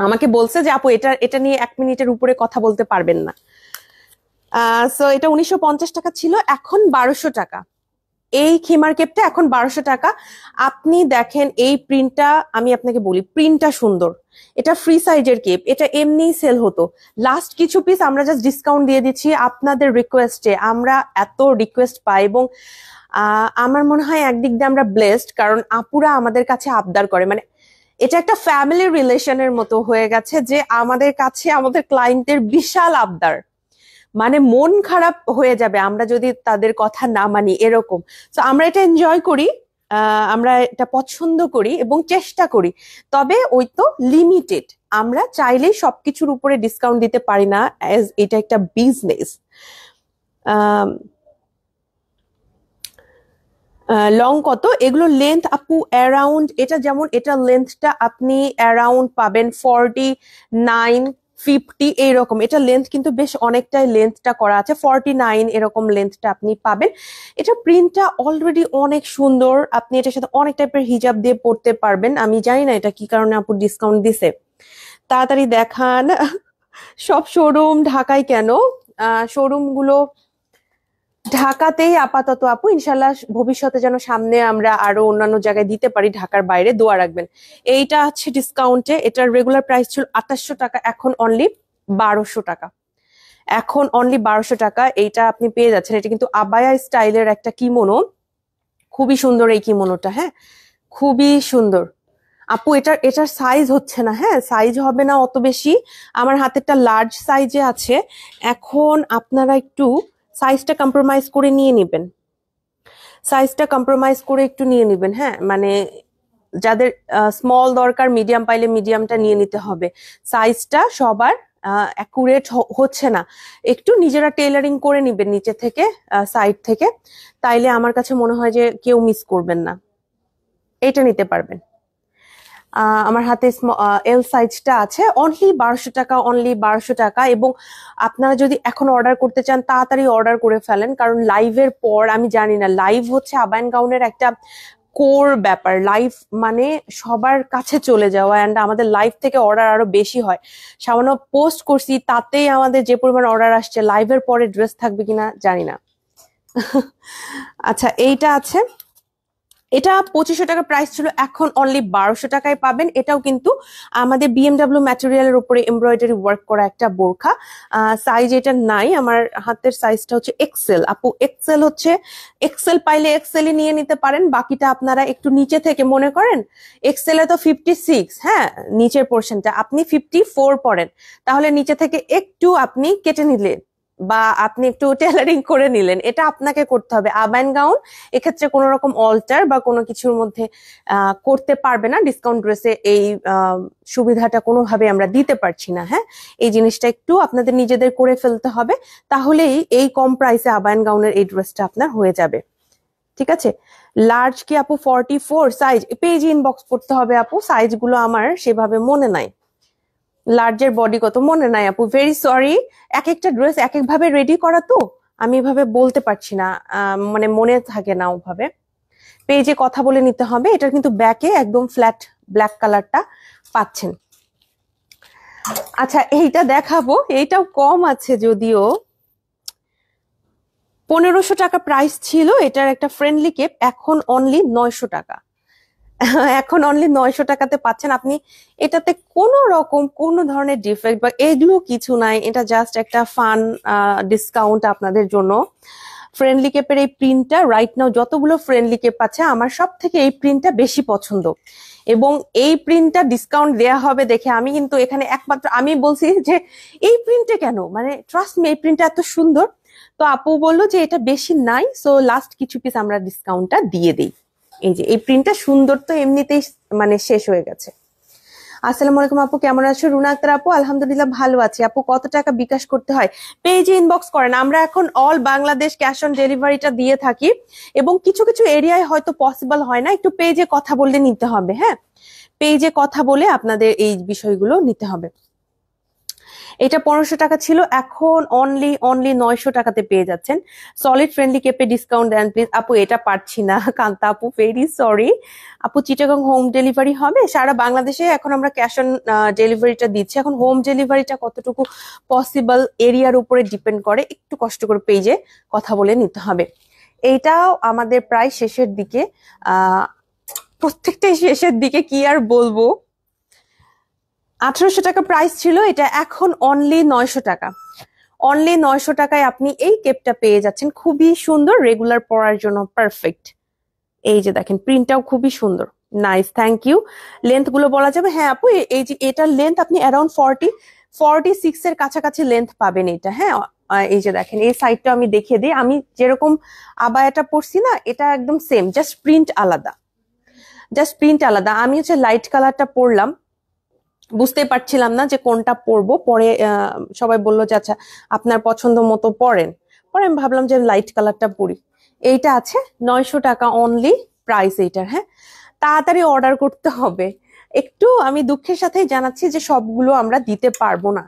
আমাকে বলছে যে আপু এটা এটা নিয়ে 1 মিনিটের উপরে কথা বলতে পারবেন না। সো এটা 1950 টাকা ছিল, এখন 1200 টাকা। এই খিমার কেপটা এখন 1200 টাকা। আপনি দেখেন এই প্রিন্টটা, আমি আপনাকে বলি প্রিন্টটা সুন্দর। এটা ফ্রি সাইজের কেপ, এটা এমনি সেল হতো। লাস্ট কিছু পিস আমরা জাস্ট ডিসকাউন্ট দিয়ে দিচ্ছি আপনাদের রিকোয়েস্টে। আমরা এত রিকোয়েস্ট পাই, এবং আমার মনে হয় একদিক দিয়ে আমরা ব্লেসড, কারণ আপুরা আমাদের কাছে আবদার করে, মানে এটা একটা ফ্যামিলি রিলেশনের মতো হয়ে গেছে, যে আমাদের কাছে আমাদের ক্লায়েন্টের বিশাল আবদার, মানে মন খারাপ হয়ে যাবে আমরা যদি তাদের কথা না মানি, এরকম। তো আমরা এটা এনজয় করি, আমরা এটা পছন্দ করি এবং চেষ্টা করি, তবে ওই তো লিমিটেড। আমরা চাইলেই সবকিছুর উপরে ডিসকাউন্ট দিতে পারি না, অ্যাজ এটা একটা বিজনেস। লং কত এগুলো? লেন্থ আপু অ্যারাউন্ড, এটা যেমন এটা লেন্থটা আপনি অ্যারাউন্ড পাবেন 49-50 এইরকম। এটা লেন্থ কিন্তু বেশ অনেকটাই লেন্থটা করা আছে, 49 এরকম লেন্থটা আপনি পাবেন। এটা প্রিন্টটা অলরেডি অনেক সুন্দর, আপনি এটার সাথে অনেক টাইপের হিজাব দিয়ে পড়তে পারবেন। আমি জানি না এটা কি কারণে আপু ডিসকাউন্ট দিছে, তাড়াতাড়ি দেখান। সব শোরুম ঢাকায় কেন? শোরুম গুলো ঢাকাতেই আপাতত আপু, ইনশাল্লাহ ভবিষ্যতে যেন সামনে আমরা আরো অন্যান্য জায়গায় দিতে পারি, ঢাকার বাইরে, দোয়া রাখবেন। এইটা আছে ডিসকাউন্টে, এটার রেগুলার প্রাইস ছিল 2800 টাকা, এখন অনলি 1200 টাকা। এখন অনলি 1200 টাকা এইটা আপনি পেয়ে যাচ্ছেন। এটা কিন্তু আবায়া স্টাইলের একটা কিমোনো, খুবই সুন্দর এই কিমোনোটা। হ্যাঁ খুবই সুন্দর আপু। এটার সাইজ হচ্ছে না, হ্যাঁ সাইজ হবে না অত বেশি, আমার হাতেরটা লার্জ সাইজে আছে। এখন আপনারা একটু সাইজটা কম্প্রোমাইজ করে নিয়ে নেবেন, সাইজটা কম্প্রোমাইজ করে একটু নিয়ে নেবেন। হ্যাঁ মানে যাদের স্মল দরকার, মিডিয়াম পাইলে মিডিয়ামটা নিয়ে নিতে হবে। সাইজটা সবার অ্যাকুরেট হচ্ছে না, একটু নিজেরা টেলারিং করে নিবেন নিচে থেকে, সাইড থেকে, তাইলে আমার কাছে মনে হয় যে কেউ মিস করবেন না। এটা নিতে পারবেন। আমার হাতে এল সাইজটা আছে, অনলি 1200 টাকা, অনলি 1200 টাকা। এবং আপনারা যদি এখন অর্ডার করতে চান তাড়াতাড়ি অর্ডার করে ফেলেন, কারণ লাইভের পর আমি জানি না, লাইভ হচ্ছে আবায়ন গাউনের একটা কোর ব্যাপার। লাইভ মানে সবার কাছে চলে যাওয়া, অ্যান্ড আমাদের লাইভ থেকে অর্ডার আরো বেশি হয়। সামান্য পোস্ট করছি তাতেই আমাদের যে পরিমাণ অর্ডার আসছে, লাইভের পরে ড্রেস থাকবে কিনা জানি না। আচ্ছা এইটা আছে, এটা 2500 টাকা প্রাইস ছিল, এখন অনলি 1200 টাকায় পাবেন। এটাও কিন্তু আমাদের বিএমডাব্লিউ ম্যাটেরিয়ালের উপরে এমব্রয়ডারি ওয়ার্ক করা একটা বোরখা। সাইজ এটা নাই, আমার হাতের সাইজটা হচ্ছে এক্সেল। আপু এক্সেল হচ্ছে, এক্সেল পাইলে এক্সেলই নিয়ে নিতে পারেন, বাকিটা আপনারা একটু নিচে থেকে মনে করেন এক্সেলে তো 56, হ্যাঁ নিচের পোর্শনটা আপনি 54 পড়েন, তাহলে নিচে থেকে একটু আপনি কেটে নিলেন বা আপনি একটু টেলারিং করে নিলেন, এটা আপনাকে করতে হবে। আবাইন গাউন এক্ষেত্রে কোনো রকম অল্টার বা কোনো কিছুর মধ্যে করতে পারবে না। ডিসকাউন্ট ড্রেসে এই সুবিধাটা কোনোভাবে আমরা দিতে পারছি না। হ্যাঁ, এই জিনিসটা একটু আপনাদের নিজেদের করে ফেলতে হবে, তাহলেই এই কম প্রাইসে আবাইন গাউনের এই ড্রেসটা আপনার হয়ে যাবে। ঠিক আছে, লার্জ কি আপু 44 সাইজ? পেজে ইনবক্স করতে হবে আপু, সাইজ গুলো আমার সেভাবে মনে নাই। লার্জের বডি কত মনে নাই আপু, ভেরি সরি। এক একটা ড্রেস এক এক ভাবে রেডি করা তো, আমি এভাবে বলতে পারছি না, মানে মনে থাকে না ওভাবে। পেজে কথা বলে নিতে হবে। এটার কিন্তু ব্যাকে একদম ফ্ল্যাট ব্ল্যাক কালারটা পাচ্ছেন। আচ্ছা এইটা দেখাবো, এইটাও কম আছে যদিও, 1500 টাকা প্রাইস ছিল এটার একটা ফ্রেন্ডলি কেপ, এখন অনলি 900 টাকা। এখন অনলি 900 টাকাতে পাচ্ছেন আপনি। এটাতে কোনো রকম কোনো ধরনের ডিফেক্ট বা এগুলো কিছু নাই, এটা জাস্ট একটা ফান ডিসকাউন্ট আপনাদের জন্য। ফ্রেন্ডলি কেপের এই প্রিন্টটা রাইট নাও যতগুলো ফ্রেন্ডলি কেপ আছে আমার সব থেকে এই প্রিন্টটা বেশি পছন্দ, এবং এই প্রিন্টটা ডিসকাউন্ট দেয়া হবে দেখে আমি কিন্তু এখানে একমাত্র আমি বলছি যে এই প্রিন্টে কেন, মানে ট্রাস্ট মি এই প্রিন্টটা এত সুন্দর। তো আপু বললো যে এটা বেশি নাই, সো লাস্ট কিছু পিস আমরা ডিসকাউন্টটা দিয়ে দিই। এই যে এই প্রিন্টটা সুন্দর তো এমনিতেই মানে শেষ হয়ে গেছে। আসসালামু আলাইকুম আপু, কেমন আছো? রুনা আক্তার আপু, আলহামদুলিল্লাহ ভালো আছি। আপু কত টাকা বিকাশ করতে হয়? পেজে ইনবক্স করেন, আমরা এখন অল বাংলাদেশ ক্যাশ অন ডেলিভারিটা দিয়ে থাকি, এবং কিছু কিছু এরিয়ায় হয়তো পসিবল হয় না, একটু পেজে কথা বলে নিতে হবে। হ্যাঁ, পেজে কথা বলে আপনাদের এই বিষয়গুলো নিতে হবে। এটা 1500 টাকা ছিল, এখন অনলি 900 টাকাতে পেয়ে যাচ্ছেন। সলিড ফ্রেন্ডলি কেপে ডিসকাউন্ট দেন প্লিজ। আপু এটা পারছি না কান্তা আপু, ভেরি সরি আপু। চিটাগং হোম ডেলিভারি হবে? সারা বাংলাদেশে এখন আমরা ক্যাশ অন ডেলিভারিটা দিচ্ছি, এখন হোম ডেলিভারিটা কতটুকু পসিবল এরিয়ার উপরে ডিপেন্ড করে, একটু কষ্ট করে পেজে কথা বলে নিতে হবে। এইটাও আমাদের প্রায় শেষের দিকে, প্রত্যেকটাই শেষের দিকে, কি আর বলবো। 1800 টাকা প্রাইস ছিল এটা, এখন অনলি 900 টাকা। অনলি 900 টাকায় আপনি এই কেপটা পেয়ে যাচ্ছেন, খুবই সুন্দর, রেগুলার পরার জন্য পারফেক্ট। এই যে দেখেন প্রিন্টটাও খুবই সুন্দর, নাইস, থ্যাংক ইউ। লেন্থ গুলো বলা যাবে? হ্যাঁ আপু, এই যে এটার লেন্থ আপনি অ্যারাউন্ড 46 এর কাছাকাছি লেন্থ পাবেন এটা। হ্যাঁ, এই যে দেখেন এই সাইডটা আমি দেখিয়ে দিই, আমি যেরকম আবায়াটা পরছি না, এটা একদম সেম, জাস্ট প্রিন্ট আলাদা, জাস্ট প্রিন্ট আলাদা। আমি হচ্ছে লাইট কালারটা পরলাম, বুঝতে পারছিলাম না যে কোনটা পরবো, পরে সবাই বললো যে আচ্ছা আপনার পছন্দ মতো পরেন, পরে আমি ভাবলাম যে লাইট কালারটা পরি। এইটা আছে 900 টাকা অনলি প্রাইস এইটার। হ্যাঁ, তাড়াতাড়ি অর্ডার করতে হবে। একটু আমি দুঃখের সাথে জানাচ্ছি যে সবগুলো আমরা দিতে পারবো না।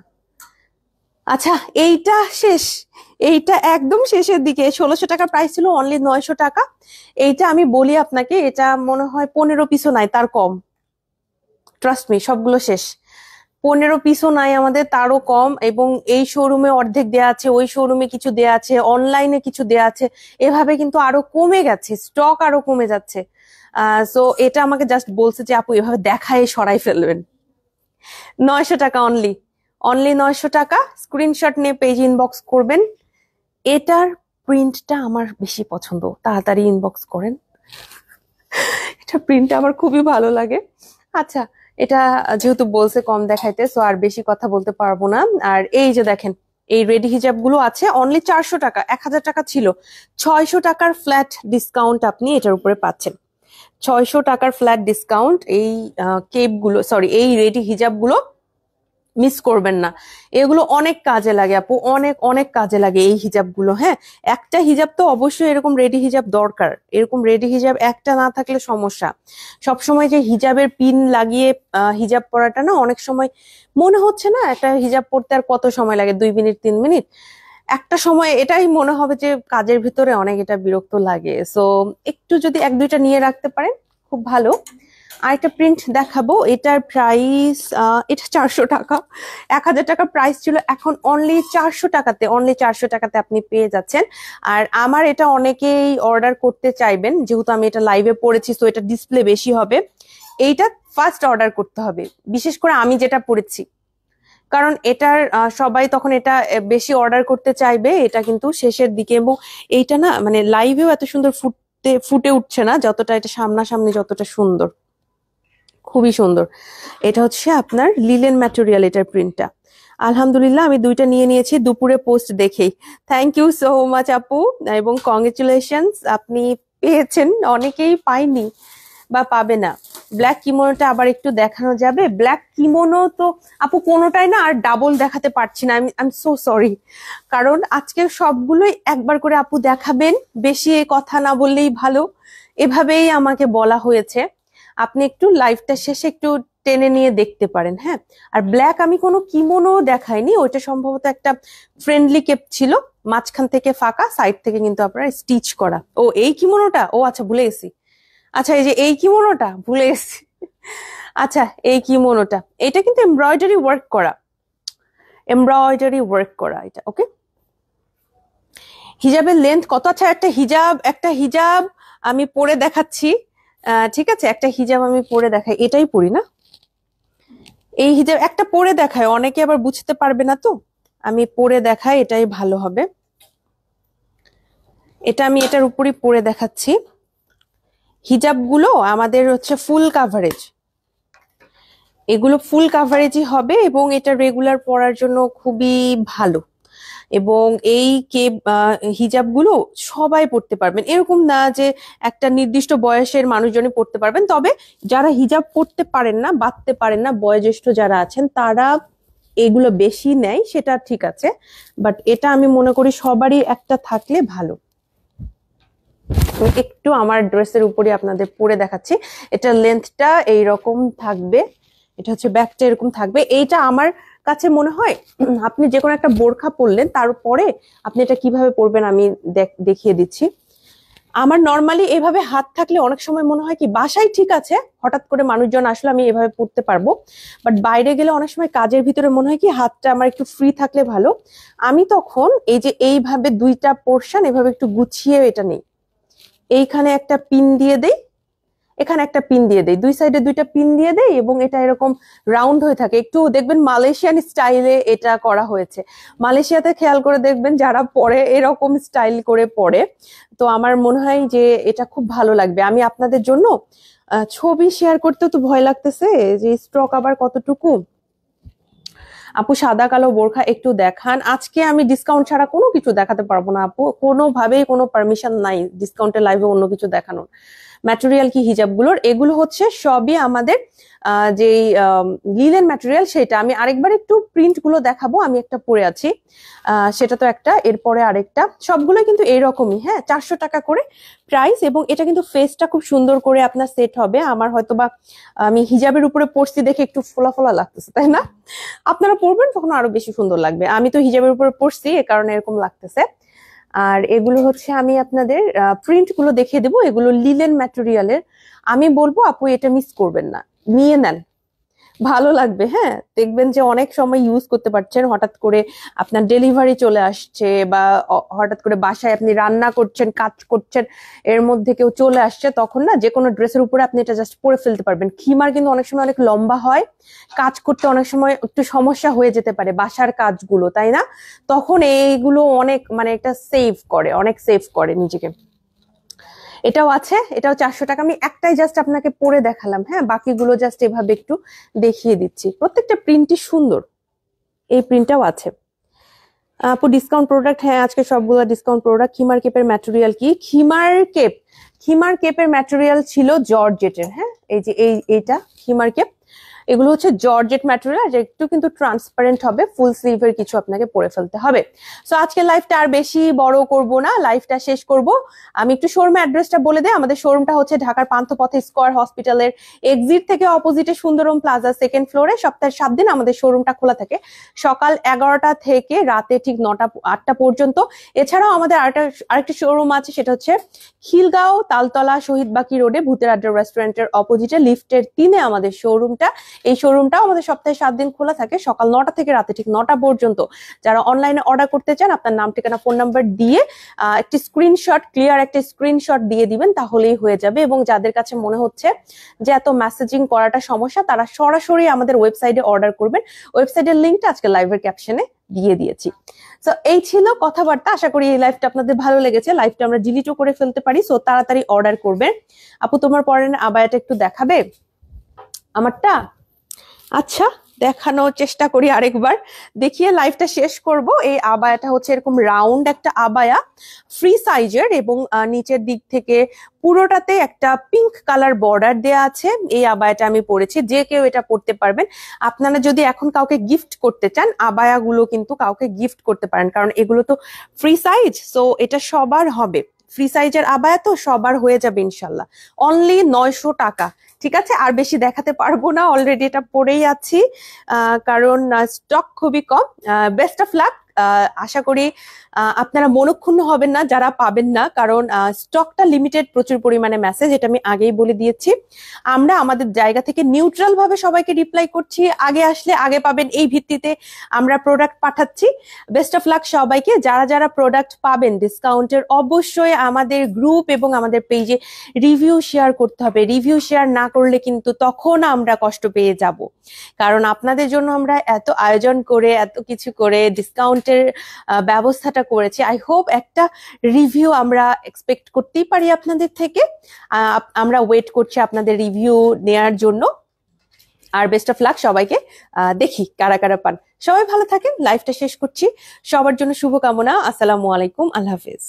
আচ্ছা এইটা শেষ, এইটা একদম শেষের দিকে। 1600 টাকা প্রাইস ছিল, অনলি 900 টাকা। এইটা আমি বলি আপনাকে, এটা মনে হয় 15 পিসও নাই, তার কম। ট্রাস্ট মি, সবগুলো শেষ। 15 পিসও নাই আমাদের, তারও কম। এবং এই শোরুমে অর্ধেক দেয়া আছে, ওই শোরুমে কিছু দেয়া আছে, অনলাইনে কিছু দেয়া আছে, এভাবে কিন্তু আরো কমে গেছে, স্টক আরো কমে যাচ্ছে। সো এটা আমাকে জাস্ট বলছে যে আপু এভাবে দেখায় সরাই ফেলবেন। 900 টাকা অনলি, অনলি 900 টাকা। স্ক্রিনশট নিয়ে পেজ ইনবক্স করবেন। এটার প্রিন্টটা আমার বেশি পছন্দ, তাড়াতাড়ি ইনবক্স করেন, এটা প্রিন্টটা আমার খুবই ভালো লাগে। আচ্ছা, এটা যেহেতু বলছে কম দেখাইতে, সো আর বেশি কথা বলতে পারবো না। আর এই যে দেখেন এই রেডি হিজাব গুলো আছে অনলি 400 টাকা, 1000 টাকা ছিল, 600 টাকার ফ্ল্যাট ডিসকাউন্ট আপনি এটার উপরে পাচ্ছেন। 600 টাকার ফ্ল্যাট ডিসকাউন্ট এই কেপ গুলো, সরি এই রেডি হিজাব গুলো মিস করবেন না। এগুলো অনেক কাজে লাগে আপু, অনেক অনেক কাজে লাগে এই হিজাব গুলো। হ্যাঁ, একটা হিজাব তো অবশ্যই এরকম রেডি হিজাব দরকার, এরকম রেডি হিজাব একটা না থাকলে সমস্যা। সবসময় যে হিজাবের পিন লাগিয়ে হিজাব পরাটা না, অনেক সময় মনে হচ্ছে না একটা হিজাব পরতে আর কত সময় লাগে, 2 মিনিট 3 মিনিট, একটা সময় এটাই মনে হবে যে কাজের ভিতরে অনেক এটা বিরক্ত লাগে। সো একটু যদি 1-2টা নিয়ে রাখতে পারেন খুব ভালো। আরেকটা প্রিন্ট দেখাবো, এটার প্রাইস এটা 400 টাকা। 1000 টাকা প্রাইস ছিল, এখন অনলি 400 টাকাতে, অনলি 400 টাকাতে আপনি পেয়ে যাচ্ছেন। আর আমার এটা অনেকেই অর্ডার করতে চাইবেন, যেহেতু আমি এটা লাইভে পড়েছি তো এটা ডিসপ্লে বেশি হবে, এইটা ফার্স্ট অর্ডার করতে হবে, বিশেষ করে আমি যেটা পড়েছি, কারণ এটার সবাই তখন এটা বেশি অর্ডার করতে চাইবে, এটা কিন্তু শেষের দিকে। এবং এইটা না মানে লাইভেও এত সুন্দর ফুটে উঠছে না যতটা এটা সামনাসামনি যতটা সুন্দর, খুবই সুন্দর। এটা হচ্ছে আপনার লিলেন ম্যাটেরিয়াল, এটার প্রিন্টটা। আলহামদুলিল্লাহ আমি দুইটা নিয়ে নিয়েছি দুপুরে পোস্ট দেখেই। থ্যাংক ইউ সো মাচ আপু, এবং কংগ্রেচুলেশনস, আপনি পেয়েছেন, অনেকেই পায়নি বা পাবে না। ব্ল্যাক কিমোনোটা আবার একটু দেখানো যাবে? ব্ল্যাক কিমোনো তো আপু কোনোটাই না আর ডাবল দেখাতে পারছি না, আই এম সো সরি, কারণ আজকে সবগুলোই একবার করে আপু দেখাবেন, বেশি এই কথা না বললেই ভালো, এভাবেই আমাকে বলা হয়েছে। আপনি একটু লাইভটা শেষে একটু টেনে নিয়ে দেখতে পারেন, হ্যাঁ। আর ব্ল্যাক আমি কোনো কিমোনো দেখাইনি, ওইটা সম্ভবত একটা ফ্রেন্ডলি কেপ ছিল, মাঝখান থেকে ফাঁকা, সাইড থেকে কিন্তু আপনার স্টিচ করা। ও এই কিমোনোটা, ও আচ্ছা ভুলে গেছি, আচ্ছা এই যে এই কিমোনোটা ভুলে গেছি, আচ্ছা এই কিমোনোটা, এটা কিন্তু এমব্রয়ডারি ওয়ার্ক করা, এমব্রয়ডারি ওয়ার্ক করা এটা, ওকে। হিজাবের লেন্থ কত? আচ্ছা একটা হিজাব আমি পরে দেখাচ্ছি, ঠিক আছে, একটা হিজাব আমি পরে দেখাই, এটাই পরি না, এই হিজাব একটা পরে দেখায়, অনেকে আবার বুঝতে পারবে না, তো আমি পরে দেখাই, এটাই ভালো হবে। এটা আমি এটার উপরই পরে দেখাচ্ছি। হিজাবগুলো আমাদের হচ্ছে ফুল কাভারেজ, এগুলো ফুল কাভারেজই হবে, এবং এটা রেগুলার পরার জন্য খুবই ভালো। এবং এই হিজাবগুলো সবাই পড়তে পারবেন, এরকম না যে একটা নির্দিষ্ট বয়সের মানুষজনই পড়তে পারবেন, তবে যারা হিজাব পড়তে পারেন না, বাঁধতে পারেন না, বয়োজ্যেষ্ঠ যারা আছেন তারা এগুলো বেশি নেয়, সেটা ঠিক আছে, বাট এটা আমি মনে করি সবারই একটা থাকলে ভালো। একটু আমার ড্রেসের উপরে আপনাদের পরে দেখাচ্ছি, এটা লেন্থটা এইরকম থাকবে, এটা হচ্ছে ব্যাকটা এরকম থাকবে। এইটা আমার কাছে মনে হয় আপনি যে কোনো একটা বোরখা পরলেন তারপরে আপনি এটা কিভাবে পরবেন আমি দেখিয়ে দিচ্ছি। আমার নর্মালি এভাবে হাত থাকলে অনেক সময় মনে হয় কি বাসায় ঠিক আছে, হঠাৎ করে মানুষজন আসলে আমি এভাবে পরতে পারবো, বাট বাইরে গেলে অনেক সময় কাজের ভিতরে মনে হয় কি হাতটা আমার একটু ফ্রি থাকলে ভালো। আমি তখন এই যে এইভাবে দুইটা পোর্শন এভাবে একটু গুছিয়ে এটা নেই, এইখানে একটা পিন দিয়ে দেই, এখানে একটা পিন দিয়ে দেই, দুই সাইডে দুইটা পিন দিয়ে দেই, এবং এটা এরকম রাউন্ড হয়ে থাকে। একটু দেখবেন মালয়েশিয়ান স্টাইলে এটা করা হয়েছে, মালয়েশিয়াতে খেয়াল করে দেখবেন যারা পরে এরকম স্টাইল করে পরে, তো আমার মনে হয় যে এটা খুব ভালো লাগবে। আমি আপনাদের জন্য ছবি শেয়ার করতে তো ভয় লাগতেছে যে স্টক আবার কতটুকু। আপু সাদা কালো বোরখা একটু দেখান, আজকে আমি ডিসকাউন্ট ছাড়া কোনো কিছু দেখাতে পারবো না আপু, কোনোভাবেই কোনো পারমিশন নাই ডিসকাউন্টের লাইভে অন্য কিছু দেখানোর। ম্যাটেরিয়াল কি হিজাবগুলোর, এগুলো হচ্ছে সবই আমাদের যে লিলেন ম্যাটেরিয়াল, সেটা আমি আরেকবার একটু প্রিন্ট গুলো দেখাবো, আমি একটা পরে আছি, সেটা তো একটা, এরপরে আরেকটা, সবগুলো কিন্তু এইরকমই, হ্যাঁ 400 টাকা করে প্রাইস। এবং এটা কিন্তু ফেসটা খুব সুন্দর করে আপনার সেট হবে, আমার হয়তোবা আমি হিজাবের উপরে পরছি দেখে একটু ফোলা ফোলা লাগতেছে, তাই না? আপনারা পরবেন তখন আরো বেশি সুন্দর লাগবে, আমি তো হিজাবের উপরে পরছি এ কারণে এরকম লাগতেছে। আর এগুলো হচ্ছে আমি আপনাদের প্রিন্ট গুলো দেখিয়ে দেবো, এগুলো লিলেন ম্যাটেরিয়ালের। আমি বলবো আপু এটা মিস করবেন না, নিয়ে নেন, ভালো লাগবে, হ্যাঁ দেখবেন যে অনেক সময় ইউজ করতে পারছেন, হঠাৎ করে আপনার ডেলিভারি চলে আসছে, বা হঠাৎ করে বাসায় আপনি রান্না করছেন, কাজ করছেন, এর মধ্যে কেউ চলে আসছে, তখন না যে কোনো ড্রেসের উপরে আপনি এটা জাস্ট পরে ফেলতে পারবেন। খিমার কিন্তু অনেক সময় অনেক লম্বা হয়, কাজ করতে অনেক সময় একটু সমস্যা হয়ে যেতে পারে বাসার কাজগুলো, তাই না? তখন এইগুলো অনেক মানে একটা সেভ করে, অনেক সেভ করে নিজেকে। এটাও আছে, এটাও 400 টাকা, আমি একটাই জাস্ট আপনাকে পরে দেখালাম, হ্যাঁ বাকিগুলো জাস্ট এভাবে একটু দেখিয়ে দিচ্ছি। প্রত্যেকটা প্রিন্টই সুন্দর, এই প্রিন্টটাও আছে। আপু ডিসকাউন্ট প্রোডাক্ট, হ্যাঁ আজকে সবগুলো ডিসকাউন্ট প্রোডাক্ট। খিমার কেপের ম্যাটেরিয়াল কি? খিমার কেপের ম্যাটেরিয়াল ছিল জর্জেটের, হ্যাঁ এই যে এইটা খিমার কেপ, এগুলো হচ্ছে জর্জেট ম্যাটেরিয়াল, যে একটু কিন্তু ট্রান্সপারেন্ট হবে, ফুল স্লিভের কিছু আপনাকে পরে ফেলতে হবে। সো আজকে লাইফটা আর বেশি বড় করব না, লাইফটা শেষ করব। আমি একটু শোরুম অ্যাড্রেসটা বলে দেই। আমাদের শোরুমটা হচ্ছে ঢাকার পান্থপথে স্কয়ার হসপিটালের এক্সিট থেকে অপোজিটে সুন্দরম প্লাজা 2nd ফ্লোরে। সপ্তাহের 7 দিন আমাদের শোরুমটা খোলা থাকে, সকাল 11টা থেকে রাতে ঠিক 9টা-8টা পর্যন্ত। এছাড়াও আমাদের আরেকটা শোরুম আছে, সেটা হচ্ছে খিলগাঁও তালতলা শহীদ বাকি রোডে ভূতের আড্ডা রেস্টুরেন্টের অপোজিটে লিফটের 3-এ আমাদের শোরুমটা। এই শোরুমটাও আমাদের সপ্তাহে 7 দিন খোলা থাকে, সকাল 9টা থেকে রাতে ঠিক 9টা পর্যন্ত। যারা অনলাইনে অর্ডার করতে চান, আপনার নাম, ঠিকানা, ফোন নাম্বার দিয়ে একটি স্ক্রিনশট, ক্লিয়ার একটা স্ক্রিনশট দিয়ে দিবেন, তাহলেই হয়ে যাবে। এবং যাদের কাছে মনে হচ্ছে যে এত মেসেজিং করাটা সমস্যা, তারা সরাসরি আমাদের ওয়েবসাইটে অর্ডার করবেন। ওয়েবসাইটের লিঙ্কটা আজকে লাইভের ক্যাপশনে দিয়ে দিয়েছি। সো এই ছিল কথাবার্তা। আশা করি এই লাইভটা আপনাদের ভালো লেগেছে। লাইভটা আমরা ডিলিটও করে ফেলতে পারি, সো তাড়াতাড়ি অর্ডার করবেন। আপু তোমার পরের আবায়াটা একটু দেখাবে আমারটা? আচ্ছা, দেখানোর চেষ্টা করি আরেকবার, দেখিয়ে লাইভটা শেষ করব। এই আবায়াটা হচ্ছে এরকম রাউন্ড একটা আবায়া, ফ্রি সাইজের, এবং নিচের দিক থেকে পুরোটাতে একটা পিঙ্ক কালার বর্ডার দেয়া আছে। এই আবায়াটা আমি পরেছি, যে কেউ এটা পরতে পারবেন। আপনারা যদি এখন কাউকে গিফট করতে চান, আবায়াগুলো কিন্তু কাউকে গিফট করতে পারেন, কারণ এগুলো তো ফ্রি সাইজ, সো এটা সবার হবে। ফ্রি সাইজের আবায়া তো সবার হয়ে যাবে ইনশাল্লাহ। অনলি 900 টাকা। ঠিক আছে, আর বেশি দেখাতে পারবো না, অলরেডি এটা পরেই আছি, কারণ স্টক খুবই কম। Best of luck. আশা করি আপনারা মনক্ষুণ্ণ হবেন না যারা পাবেন না, কারণ স্টকটা লিমিটেড, প্রচুর পরিমাণে মেসেজ, এটা আমি আগেই বলে দিয়েছি। আমরা আমাদের জায়গা থেকে নিউট্রাল ভাবে সবাইকে রিপ্লাই করছি, আগে আসলে আগে পাবেন এই ভিত্তিতে আমরা প্রোডাক্ট পাঠাচ্ছি। বেস্ট অফ লাক সবাইকে। যারা যারা প্রোডাক্ট পাবেন ডিসকাউন্টের, অবশ্যই আমাদের গ্রুপ এবং আমাদের পেজে রিভিউ শেয়ার করতে হবে। রিভিউ শেয়ার না করলে কিন্তু তখন আমরা কষ্ট পেয়ে যাব, কারণ আপনাদের জন্য আমরা এত আয়োজন করে, এত কিছু করে ডিসকাউন্টের ব্যবস্থাটা করেছি। আই হোপ একটা রিভিউ আমরা এক্সপেক্ট করতেই পারি আপনাদের থেকে। আমরা ওয়েট করছি আপনাদের রিভিউ নেয়ার জন্য। আর বেস্ট অফ লাক সবাইকে। দেখি কারা কারা পান। সবাই ভালো থাকেন, লাইফটা শেষ করছি। সবার জন্য শুভকামনা। আসসালামু আলাইকুম, আল্লাহ হাফেজ।